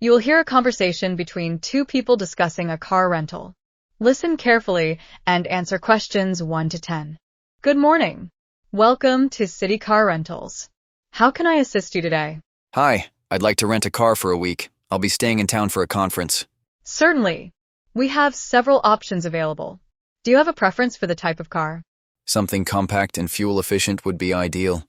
You will hear a conversation between two people discussing a car rental. Listen carefully and answer questions 1 to 10. Good morning. Welcome to City Car Rentals. How can I assist you today? Hi, I'd like to rent a car for a week. I'll be staying in town for a conference. Certainly. We have several options available. Do you have a preference for the type of car? Something compact and fuel-efficient would be ideal.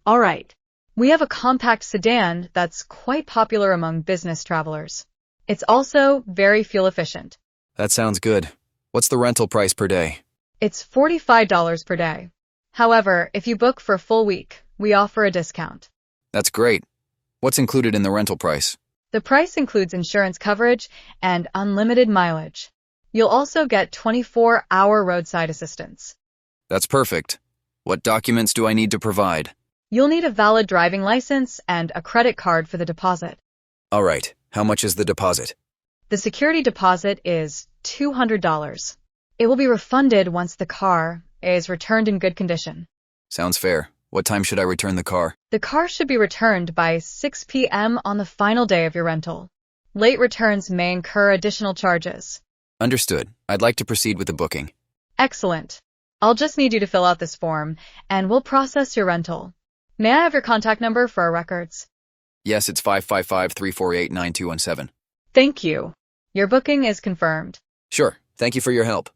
All right. We have a compact sedan that's quite popular among business travelers. It's also very fuel efficient. That sounds good. What's the rental price per day? It's $45 per day. However, if you book for a full week, we offer a discount. That's great. What's included in the rental price? The price includes insurance coverage and unlimited mileage. You'll also get 24-hour roadside assistance. That's perfect. What documents do I need to provide? You'll need a valid driving license and a credit card for the deposit. All right. How much is the deposit? The security deposit is $200. It will be refunded once the car is returned in good condition. Sounds fair. What time should I return the car? The car should be returned by 6 p.m. on the final day of your rental. Late returns may incur additional charges. Understood. I'd like to proceed with the booking. Excellent. I'll just need you to fill out this form, and we'll process your rental. May I have your contact number for our records? Yes, it's 555-348-9217. Thank you. Your booking is confirmed. Sure. Thank you for your help.